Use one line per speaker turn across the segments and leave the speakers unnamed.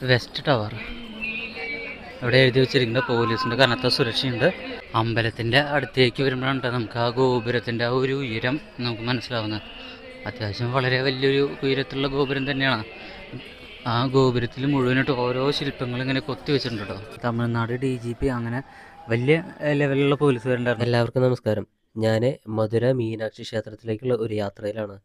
West tower ഇവിടെ എഴുതി വെച്ചിരിക്കുന്നത് പോലീസിൻ്റെ കനത്ത സുരക്ഷയുണ്ട്. അമ്പലത്തിൻ്റെ അടുത്തേക്ക് വരുമ്പോഴാണ് നമുക്ക് ആ ഗോപുരത്തിൻ്റെ ആ ഒരു ഉയരം നമുക്ക് മനസ്സിലാവുന്നത്. അത്യാവശ്യം വളരെ വലിയൊരു ഉയരത്തിലുള്ള ഗോപുരം തന്നെയാണ്. ആ ഗോപുരത്തിൽ മുഴുവനായിട്ട് ഓരോ ശില്പങ്ങൾ ഇങ്ങനെ കൊത്തി വെച്ചിട്ടുണ്ട് കേട്ടോ. തമിഴ്നാട് DGP അങ്ങനെ വലിയ ലെവലിലുള്ള പോലീസുകാരുണ്ടായിരുന്നു.
എല്ലാവർക്കും നമസ്കാരം. ഞാൻ മധുര മീനാക്ഷി ക്ഷേത്രത്തിലേക്കുള്ള ഒരു യാത്രയിലാണ്.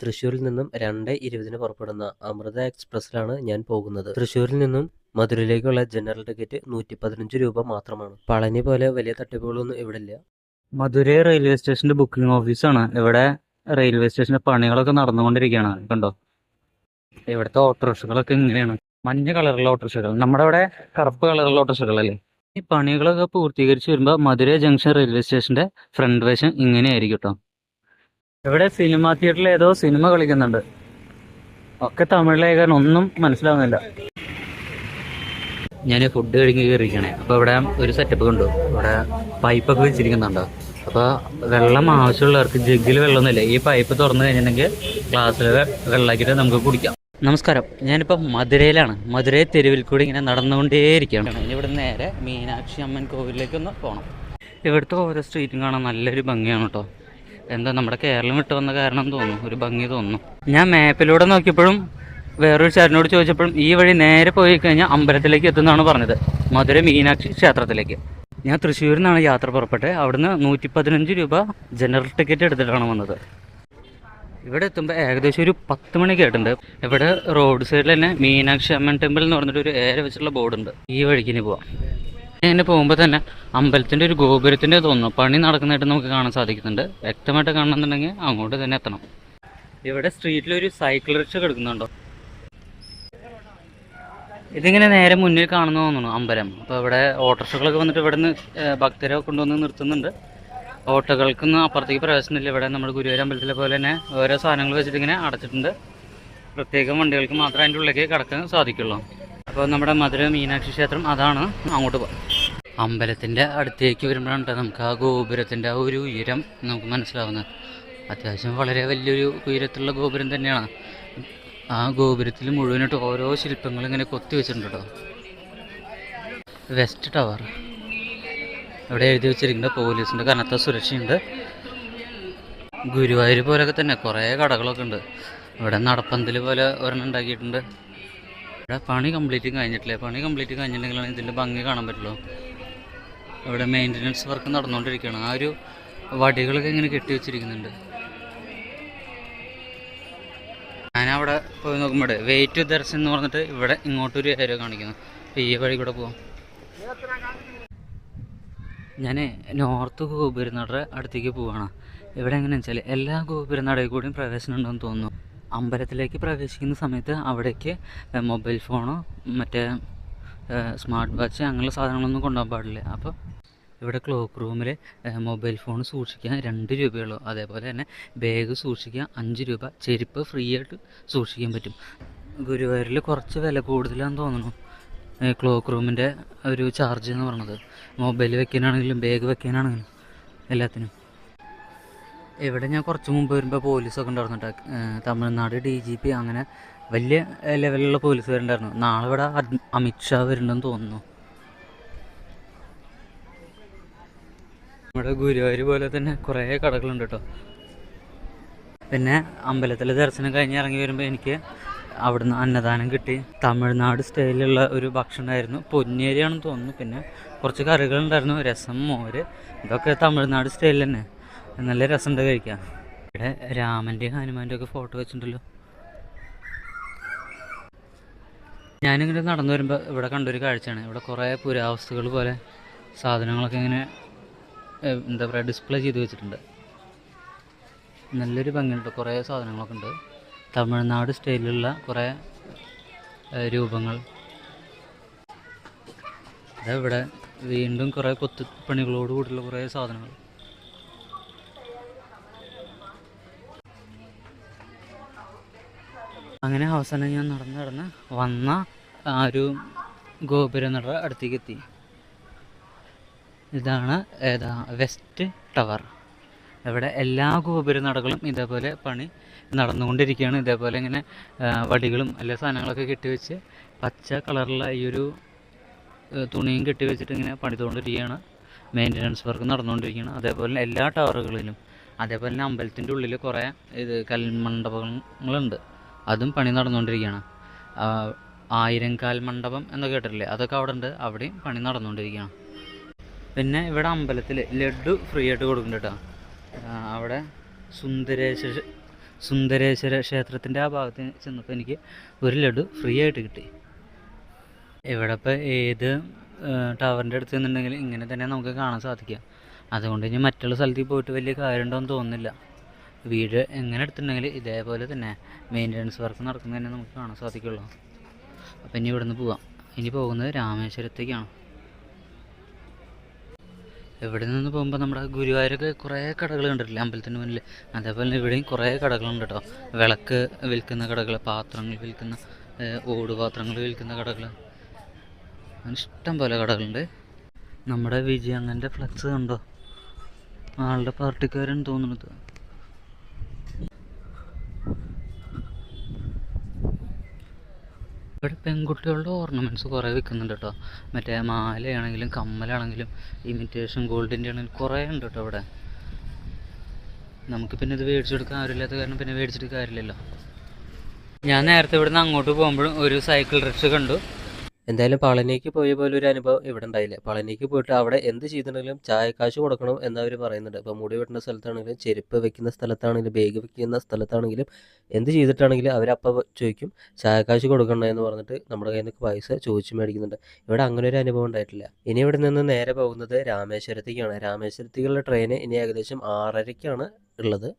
തൃശ്ശൂരിൽ നിന്നും 2:20 പുറപ്പെടുന്ന അമൃത എക്സ്പ്രസ്സിലാണ് ഞാൻ പോകുന്നത്. തൃശ്ശൂരിൽ നിന്നും മധുരയിലേക്കുള്ള ജനറൽ ടിക്കറ്റ് 115 രൂപ മാത്രമാണ്. പളനി പോലെ വലിയ തട്ടിപ്പുകളൊന്നും ഇവിടെ ഇല്ല.
മധുരൈ റെയിൽവേ സ്റ്റേഷൻ്റെ ബുക്കിംഗ് ഓഫീസാണ്. ഇവിടെ റെയിൽവേ സ്റ്റേഷൻ്റെ പണികളൊക്കെ നടന്നുകൊണ്ടിരിക്കുകയാണ്. കണ്ടോ, ഇവിടുത്തെ ഓട്ടോറിക്ഷകളൊക്കെ ഇങ്ങനെയാണ്. മഞ്ഞ കളറുള്ള ഓട്ടോറിക്ഷകൾ, നമ്മുടെ ഇവിടെ കറുപ്പ് കളറുള്ള ഓട്ടോറിക്ഷകളല്ലേ. ഈ പണികളൊക്കെ പൂർത്തീകരിച്ച് വരുമ്പോൾ മധുരൈ ജംഗ്ഷൻ റെയിൽവേ സ്റ്റേഷൻ്റെ ഫ്രണ്ട് വശം ഇങ്ങനെയായിരിക്കും കേട്ടോ. ഇവിടെ സിനിമാ തിയേറ്ററിൽ ഏതോ സിനിമ കളിക്കുന്നുണ്ട്. ഒക്കെ തമിഴിലായ കാരണം ഒന്നും മനസ്സിലാവുന്നില്ല. ഞാൻ ഫുഡ് കഴിഞ്ഞ് കയറിയിരിക്കണേ. അപ്പോൾ ഇവിടെ ഒരു സെറ്റപ്പ് കണ്ടു. ഇവിടെ പൈപ്പൊക്കെ വെച്ചിരിക്കുന്നുണ്ടോ. അപ്പോൾ വെള്ളം ആവശ്യമുള്ളവർക്ക് ജഗ്ഗിൽ വെള്ളമൊന്നുമില്ല. ഈ പൈപ്പ് തുറന്നു കഴിഞ്ഞിട്ടുണ്ടെങ്കിൽ ഗ്ലാസ്സിൽ വെള്ളമാക്കിയിട്ട് നമുക്ക് കുടിക്കാം. നമസ്കാരം, ഞാനിപ്പോൾ മധുരയിലാണ്. മധുരൈ തെരുവിൽ കൂടി ഇങ്ങനെ നടന്നുകൊണ്ടേയിരിക്കുകയാണ്. ഇനി ഇവിടെ നേരെ മീനാക്ഷി അമ്മൻ കോവിലേക്കൊന്ന് പോകണം. ഇവിടുത്തെ ഓരോ സ്ട്രീറ്റും കാണാൻ നല്ലൊരു ഭംഗിയാണ് കേട്ടോ. എന്താ നമ്മുടെ കേരളം വിട്ട് വന്ന കാരണം തോന്നുന്നു, ഒരു ഭംഗി തോന്നുന്നു. ഞാൻ മാപ്പിലൂടെ നോക്കിയപ്പോഴും വേറൊരു ചേട്ടനോട് ചോദിച്ചപ്പോഴും ഈ വഴി നേരെ പോയി കഴിഞ്ഞാൽ അമ്പലത്തിലേക്ക് എത്തുന്നതാണ് പറഞ്ഞത്, മധുരൈ മീനാക്ഷി ക്ഷേത്രത്തിലേക്ക്. ഞാൻ തൃശ്ശൂരിൽ നിന്നാണ് യാത്ര പുറപ്പെട്ടത്. അവിടുന്ന് 115 രൂപ ജനറൽ ടിക്കറ്റ് എടുത്തിട്ടാണ് വന്നത്. ഇവിടെ എത്തുമ്പോൾ ഏകദേശം ഒരു 10 മണിക്ക് ആയിട്ടുണ്ട്. ഇവിടെ റോഡ് സൈഡിൽ തന്നെ മീനാക്ഷി അമ്മൻ ടെമ്പിൾ എന്ന് പറഞ്ഞിട്ട് ഒരു ഏര വെച്ചിട്ടുള്ള ബോർഡുണ്ട്. ഈ വഴിക്കിന് പോവാം. ഇങ്ങനെ പോകുമ്പോൾ തന്നെ അമ്പലത്തിൻ്റെ ഒരു ഗോപുരത്തിൻ്റെ തോന്നുന്നു പണി നടക്കുന്നതായിട്ട് നമുക്ക് കാണാൻ സാധിക്കുന്നുണ്ട്. വ്യക്തമായിട്ട് കാണണമെന്നുണ്ടെങ്കിൽ അങ്ങോട്ട് തന്നെ എത്തണം. ഇവിടെ സ്ട്രീറ്റിലൊരു സൈക്കിൾ റിക്ഷ കിടക്കുന്നുണ്ടോ. ഇതിങ്ങനെ നേരെ മുന്നിൽ കാണുന്നു തോന്നുന്നു അമ്പലം. അപ്പോൾ ഇവിടെ ഓട്ടോറിക്ഷകളൊക്കെ വന്നിട്ട് ഇവിടെ നിന്ന് ഭക്തരെ കൊണ്ടുവന്ന് നിർത്തുന്നുണ്ട്. ഓട്ടോകൾക്കൊന്നും അപ്പുറത്തേക്ക് പ്രവേശനമില്ല. ഇവിടെ നമ്മുടെ ഗുരുവായൂർ അമ്പലത്തിലെ പോലെ തന്നെ ഓരോ സാധനങ്ങൾ വെച്ചിട്ട് ഇങ്ങനെ അടച്ചിട്ടുണ്ട്. പ്രത്യേകം വണ്ടികൾക്ക് മാത്രമേ അതിൻ്റെ ഉള്ളിലേക്ക് കടക്കാൻ സാധിക്കുള്ളൂ. അപ്പോൾ നമ്മുടെ മധുരൈ മീനാക്ഷി ക്ഷേത്രം അതാണ്. അങ്ങോട്ട് പോകാം. അമ്പലത്തിൻ്റെ അടുത്തേക്ക് വരുമ്പോഴാണ് നമുക്ക് ആ ഗോപുരത്തിൻ്റെ ആ ഒരു ഉയരം നമുക്ക് മനസ്സിലാവുന്നത്. അത്യാവശ്യം വളരെ വലിയൊരു ഉയരത്തിലുള്ള ഗോപുരം തന്നെയാണ്. ആ ഗോപുരത്തിൽ മുഴുവനായിട്ട് ഓരോ ശില്പങ്ങൾ ഇങ്ങനെ കൊത്തി വെച്ചിട്ടുണ്ട് കേട്ടോ. വെസ്റ്റ് ടവർ ഇവിടെ എഴുതി വെച്ചിരിക്കുന്നത് പോലീസിൻ്റെ കനത്ത സുരക്ഷയുണ്ട്. ഗുരുവായൂർ പോലെയൊക്കെ തന്നെ കുറേ കടകളൊക്കെ ഉണ്ട്. ഇവിടെ നടപ്പന്തൽ പോലെ ഒരെണ്ണം ഉണ്ടാക്കിയിട്ടുണ്ട്. ഇവിടെ പണി കംപ്ലീറ്റ് കഴിഞ്ഞിട്ടില്ലേ. പണി കംപ്ലീറ്റ് കഴിഞ്ഞിട്ടുണ്ടെങ്കിലാണ് ഇതിൻ്റെ ഭംഗി കാണാൻ പറ്റുള്ളൂ. ഇവിടെ മെയിൻ്റനൻസ് വർക്ക് നടന്നുകൊണ്ടിരിക്കുകയാണ്. ആ ഒരു വടികളൊക്കെ ഇങ്ങനെ കെട്ടി വെച്ചിരിക്കുന്നുണ്ട്. ഞാനവിടെ പോയി നോക്കുമ്പോൾ വെയിറ്റ് ദർശനം എന്ന് പറഞ്ഞിട്ട് ഇവിടെ ഇങ്ങോട്ടൊരു ഏരിയ കാണിക്കുന്നു. അപ്പോൾ ഈ വഴി കൂടെ പോവാം. ഞാൻ നോർത്ത് ഗോപുരനട അടുത്തേക്ക് പോവുകയാണ്. ഇവിടെ എങ്ങനെയാണെന്ന് വെച്ചാൽ എല്ലാ ഗോപുരനടയിൽ കൂടിയും പ്രവേശനം ഉണ്ടെന്ന് തോന്നുന്നു. അമ്പലത്തിലേക്ക് പ്രവേശിക്കുന്ന സമയത്ത് അവിടേക്ക് മൊബൈൽ ഫോണോ മറ്റേ സ്മാർട്ട് വാച്ച് അങ്ങനെയുള്ള സാധനങ്ങളൊന്നും കൊണ്ടുപോകാൻ പാടില്ല. അപ്പോൾ ഇവിടെ ക്ലോക്ക് റൂമിൽ മൊബൈൽ ഫോൺ സൂക്ഷിക്കാൻ 2 രൂപയുള്ളൂ. അതേപോലെ തന്നെ ബാഗ് സൂക്ഷിക്കാൻ 5 രൂപ. ചെരുപ്പ് ഫ്രീ ആയിട്ട് സൂക്ഷിക്കാൻ പറ്റും. ഗുരുവായൂരിൽ കുറച്ച് വില കൂടുതലാണെന്ന് തോന്നുന്നു ക്ലോക്ക് റൂമിൻ്റെ ഒരു ചാർജ് എന്ന് പറയുന്നത്. മൊബൈൽ വെക്കാനാണെങ്കിലും ബാഗ് വെക്കാനാണെങ്കിലും എല്ലാത്തിനും. ഇവിടെ ഞാൻ കുറച്ച് മുമ്പ് വരുമ്പോൾ പോലീസൊക്കെ ഉണ്ടായിരുന്നുണ്ട്. തമിഴ്നാട് DGP അങ്ങനെ വലിയ ലെവലിലുള്ള പോലീസുകാരുണ്ടായിരുന്നു. നാളെ ഇവിടെ അമിത്ഷാ വരുന്നുണ്ടെന്ന് തോന്നുന്നു. നമ്മുടെ ഗുരുവായൂർ പോലെ തന്നെ കുറേ കടകളുണ്ട് കേട്ടോ. പിന്നെ അമ്പലത്തിലെ ദർശനം കഴിഞ്ഞ് ഇറങ്ങി വരുമ്പോൾ എനിക്ക് അവിടുന്ന് അന്നദാനം കിട്ടി. തമിഴ്നാട് സ്റ്റൈലിലുള്ള ഒരു ഭക്ഷണമായിരുന്നു. പൊന്നിയരിയാണെന്ന് തോന്നുന്നു. പിന്നെ കുറച്ച് കറികളുണ്ടായിരുന്നു, രസം, മോര്. ഇതൊക്കെ തമിഴ്നാട് സ്റ്റൈലിൽ തന്നെ നല്ല രസമുണ്ട് കഴിക്കാൻ. ഇവിടെ രാമൻ്റെയും ഹനുമാൻ്റെയും ഒക്കെ ഫോട്ടോ വെച്ചിട്ടുണ്ടല്ലോ. ഞാനിങ്ങനെ നടന്നു വരുമ്പോൾ ഇവിടെ കണ്ടൊരു കാഴ്ചയാണ്. ഇവിടെ കുറേ പുരാവസ്തുക്കൾ പോലെ സാധനങ്ങളൊക്കെ ഇങ്ങനെ എന്താ പറയുക ഡിസ്പ്ലേ ചെയ്ത് വെച്ചിട്ടുണ്ട്. നല്ലൊരു ഭംഗിയുണ്ട്. കുറേ സാധനങ്ങളൊക്കെ ഉണ്ട്. തമിഴ്നാട് സ്റ്റൈലിലുള്ള കുറേ രൂപങ്ങൾ. ഇവിടെ വീണ്ടും കുറേ കൊത്തുപണികളോട് കൂടിയുള്ള കുറേ സാധനങ്ങൾ. അങ്ങനെ അവസാനം ഞാൻ നടന്ന് വന്ന ആ ഒരു ഗോപുരനട അടുത്തേക്ക് എത്തി. ഇതാണ് വെസ്റ്റ് ടവർ. ഇവിടെ എല്ലാ ഗോപുരനടകളും ഇതേപോലെ പണി നടന്നുകൊണ്ടിരിക്കുകയാണ്. ഇതേപോലെ ഇങ്ങനെ വടികളും എല്ലാ സാധനങ്ങളൊക്കെ കെട്ടിവെച്ച് പച്ച കളറുള്ള ഈ ഒരു തുണിയും കെട്ടി വെച്ചിട്ട് ഇങ്ങനെ പണിതുകൊണ്ടിരിക്കുകയാണ്. മെയിൻ്റനൻസ് വർക്ക് നടന്നുകൊണ്ടിരിക്കുകയാണ്. അതേപോലെ എല്ലാ ടവറുകളിലും, അതേപോലെ തന്നെ അമ്പലത്തിൻ്റെ ഉള്ളിൽ കുറേ കൽമണ്ഡപങ്ങളുണ്ട്, അതും പണി നടന്നുകൊണ്ടിരിക്കുകയാണ്. 1000 മണ്ഡപം എന്നൊക്കെ കേട്ടിട്ടില്ലേ, അതൊക്കെ അവിടെ ഉണ്ട്, അവിടെയും പണി നടന്നുകൊണ്ടിരിക്കുകയാണ്. പിന്നെ ഇവിടെ അമ്പലത്തിൽ ലഡ്ഡു ഫ്രീ ആയിട്ട് കൊടുക്കുന്നുണ്ട് കേട്ടോ. അവിടെ സുന്ദരേശ്വര ക്ഷേത്രത്തിൻ്റെ ആ ഭാഗത്ത് ചെന്നപ്പോൾ എനിക്ക് ഒരു ലഡ്ഡു ഫ്രീ ആയിട്ട് കിട്ടി. ഇവിടെ ഇപ്പോൾ ഏത് ടവറിൻ്റെ അടുത്ത് നിന്നുണ്ടെങ്കിൽ ഇങ്ങനെ തന്നെ നമുക്ക് കാണാൻ സാധിക്കുക. അതുകൊണ്ട് ഇനി മറ്റുള്ള സ്ഥലത്തേക്ക് പോയിട്ട് വലിയ കാര്യമുണ്ടോയെന്ന് തോന്നുന്നില്ല. വീട് എങ്ങനെ എടുത്തിട്ടുണ്ടെങ്കിൽ ഇതേപോലെ തന്നെ മെയിൻ്റനൻസ് വർക്ക് നടക്കുന്നത് തന്നെ നമുക്ക് കാണാൻ സാധിക്കുള്ളൂ. അപ്പോൾ ഇനി ഇവിടുന്ന് പോവാം. ഇനി പോകുന്നത് രാമേശ്വരത്തേക്കാണ്. ഇവിടെ നിന്ന് പോകുമ്പോൾ നമ്മുടെ ഗുരുവായൂരൊക്കെ കുറേ കടകൾ കണ്ടിട്ടില്ലേ അമ്പലത്തിന് മുന്നിൽ, അതേപോലെ ഇവിടെയും കുറേ കടകളുണ്ട് കേട്ടോ. വിളക്ക് വിൽക്കുന്ന കടകൾ, പാത്രങ്ങൾ വിൽക്കുന്ന, ഓടുപാത്രങ്ങൾ വിൽക്കുന്ന കടകൾ, അങ്ങനെ ഇഷ്ടം പോലെ കടകളുണ്ട്. നമ്മുടെ വിജയണ്ണൻ്റെ ഫ്ലക്സ് കണ്ടോ, ആളുടെ പാർട്ടിക്കാരൻ തോന്നുന്നത്. ഇവിടെ പെൺകുട്ടികളുടെ ഓർണമെൻറ്റ്സ് കുറേ വിൽക്കുന്നുണ്ട് കേട്ടോ. മറ്റേ മാലയാണെങ്കിലും കമ്മലാണെങ്കിലും ഇമിറ്റേഷൻ ഗോൾഡിൻ്റെ ആണെങ്കിലും കുറേ ഉണ്ട് കേട്ടോ ഇവിടെ. നമുക്ക് പിന്നെ ഇത് മേടിച്ചെടുക്കാൻ ആരുമില്ലാത്ത കാരണം പിന്നെ മേടിച്ചിട്ട് കാര്യമില്ലല്ലോ. ഞാൻ നേരത്തെ ഇവിടെ നിന്ന് അങ്ങോട്ട് പോകുമ്പോഴും ഒരു സൈക്കിൾ റിക്ഷ കണ്ടു.
എന്തായാലും പളനിക്ക് പോയ പോലെ ഒരു അനുഭവം ഇവിടെ ഉണ്ടായില്ല. പളനിക്ക് പോയിട്ട് അവിടെ എന്ത് ചെയ്തിട്ടുണ്ടെങ്കിലും ചായക്കാശ് കൊടുക്കണം എന്നവർ പറയുന്നുണ്ട്. ഇപ്പോൾ മുടി വെട്ടുന്ന സ്ഥലത്താണെങ്കിലും, ചെരുപ്പ് വെക്കുന്ന സ്ഥലത്താണെങ്കിലും, ബാഗ് വെക്കുന്ന സ്ഥലത്താണെങ്കിലും, എന്ത് ചെയ്തിട്ടാണെങ്കിലും അവരപ്പോൾ ചോദിക്കും ചായക്കാശ് കൊടുക്കണം എന്ന് പറഞ്ഞിട്ട് നമ്മുടെ കയ്യിൽ നിന്ന് പൈസ ചോദിച്ച് മേടിക്കുന്നുണ്ട്. ഇവിടെ അങ്ങനെ ഒരു അനുഭവം ഉണ്ടായിട്ടില്ല. ഇനി ഇവിടെ നിന്ന് നേരെ പോകുന്നത് രാമേശ്വരത്തേക്കാണ്. രാമേശ്വരത്തേക്കുള്ള ട്രെയിന് ഇനി ഏകദേശം 6:30ക്കാണ് ഉള്ളത്.